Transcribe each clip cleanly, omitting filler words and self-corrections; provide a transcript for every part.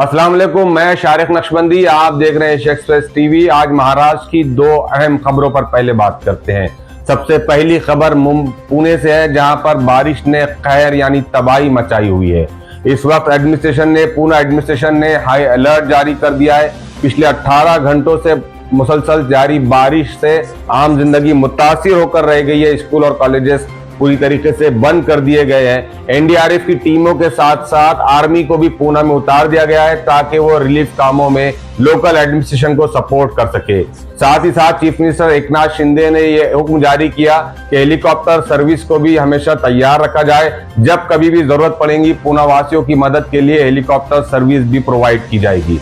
अस्सलाम वालेकुम, मैं शारिक नक्शबंदी। आप देख रहे हैं एशिया एक्सप्रेस टीवी। आज महाराष्ट्र की दो अहम खबरों पर पहले बात करते हैं। सबसे पहली खबर पुणे से है, जहां पर बारिश ने कहर यानी तबाही मचाई हुई है। इस वक्त पूना एडमिनिस्ट्रेशन ने हाई अलर्ट जारी कर दिया है। पिछले 18 घंटों से मुसलसल जारी बारिश से आम जिंदगी मुतासिर होकर रह गई है। स्कूल और कॉलेजेस पूरी तरीके से बंद कर दिए गए हैं। एनडीआरएफ की टीमों के साथ साथ आर्मी को भी पूना में उतार दिया गया है, ताकि वो रिलीफ कामों में लोकल एडमिनिस्ट्रेशन को सपोर्ट कर सके। साथ ही साथ चीफ मिनिस्टर एकनाथ शिंदे ने यह हुक्म जारी किया कि हेलीकॉप्टर सर्विस को भी हमेशा तैयार रखा जाए। जब कभी भी जरूरत पड़ेगी, पूना वासियों की मदद के लिए हेलीकॉप्टर सर्विस भी प्रोवाइड की जाएगी।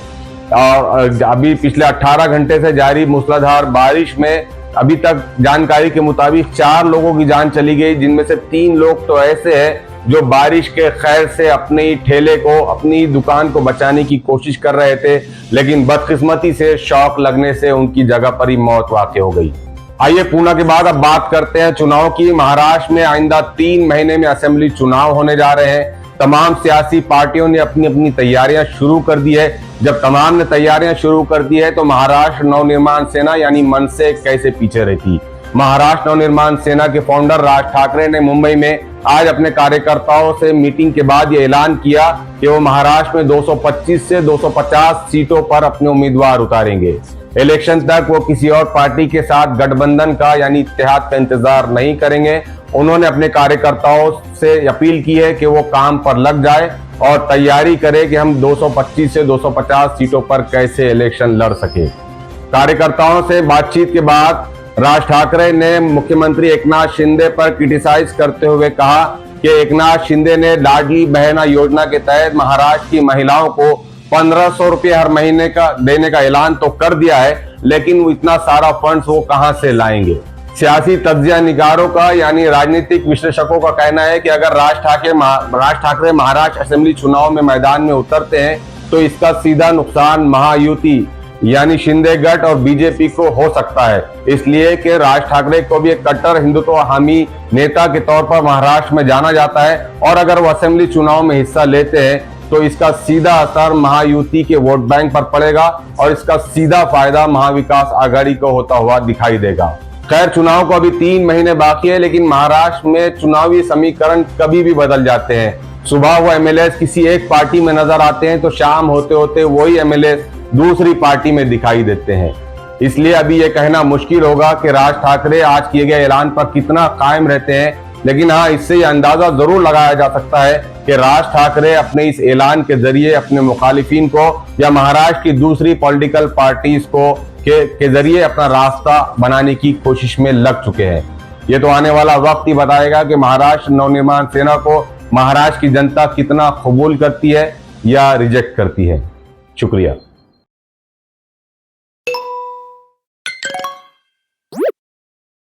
और अभी पिछले 18 घंटे से जारी मूसलाधार बारिश में अभी तक जानकारी के मुताबिक 4 लोगों की जान चली गई, जिनमें से 3 लोग तो ऐसे हैं जो बारिश के खैर से अपने ही ठेले को, अपनी दुकान को बचाने की कोशिश कर रहे थे, लेकिन बदकिस्मती से शॉक लगने से उनकी जगह पर ही मौत वाक़ई हो गई। आइए पूना के बाद अब बात करते हैं चुनाव की। महाराष्ट्र में आइंदा 3 महीने में असेंबली चुनाव होने जा रहे हैं। तमाम सियासी पार्टियों ने अपनी अपनी तैयारियां शुरू कर दी है। जब तमाम ने तैयारियां शुरू कर दी है, तो महाराष्ट्र नवनिर्माण सेना यानी मनसे कैसे पीछे रहती। महाराष्ट्र नवनिर्माण सेना के फाउंडर राज ठाकरे ने मुंबई में आज अपने कार्यकर्ताओं से मीटिंग के बाद ये ऐलान किया कि वो महाराष्ट्र में 225 से 250 सीटों पर अपने उम्मीदवार उतारेंगे। इलेक्शन तक वो किसी और पार्टी के साथ गठबंधन का यानी इत्तेहाद का इंतजार नहीं करेंगे। उन्होंने अपने कार्यकर्ताओं से अपील की है कि वो काम पर लग जाए और तैयारी करे कि हम 225 से 250 सीटों पर कैसे इलेक्शन लड़ सके। कार्यकर्ताओं से बातचीत के बाद राज ठाकरे ने मुख्यमंत्री एकनाथ शिंदे पर क्रिटिसाइज करते हुए कहा कि एकनाथ शिंदे ने लाडली बहना योजना के तहत महाराष्ट्र की महिलाओं को 1500 रुपये हर महीने का देने का ऐलान तो कर दिया है, लेकिन वो इतना सारा फंड्स वो कहां से लाएंगे। सियासी तज्जिया निगारों का यानी राजनीतिक विश्लेषकों का कहना है कि अगर राज ठाकरे महाराष्ट्र असेंबली चुनाव में मैदान में उतरते हैं, तो इसका सीधा नुकसान महायुति यानी शिंदे गठ और बीजेपी को हो सकता है, इसलिए कि राज ठाकरे को भी एक कट्टर हिंदुत्व हामी नेता के तौर पर महाराष्ट्र में जाना जाता है, और अगर वो असेंबली चुनाव में हिस्सा लेते हैं तो इसका सीधा असर महायुति के वोट बैंक पर पड़ेगा और इसका सीधा फायदा महाविकास आघाड़ी को होता हुआ दिखाई देगा। खैर, चुनाव को अभी 3 महीने बाकी है, लेकिन महाराष्ट्र में चुनावी समीकरण कभी भी बदल जाते हैं। सुबह वो एमएलए किसी एक पार्टी में नजर आते हैं, तो शाम होते होते वही एमएलए दूसरी पार्टी में दिखाई देते हैं। इसलिए अभी ये कहना मुश्किल होगा कि राज ठाकरे आज किए गए ऐलान पर कितना कायम रहते हैं, लेकिन हाँ, इससे ये अंदाजा जरूर लगाया जा सकता है कि राज ठाकरे अपने इस ऐलान के जरिए अपने मुखालिफिन को या महाराष्ट्र की दूसरी पॉलिटिकल पार्टीज को के जरिए अपना रास्ता बनाने की कोशिश में लग चुके हैं। ये तो आने वाला वक्त ही बताएगा कि महाराष्ट्र नवनिर्माण सेना को महाराष्ट्र की जनता कितना कबूल करती है या रिजेक्ट करती है। शुक्रिया।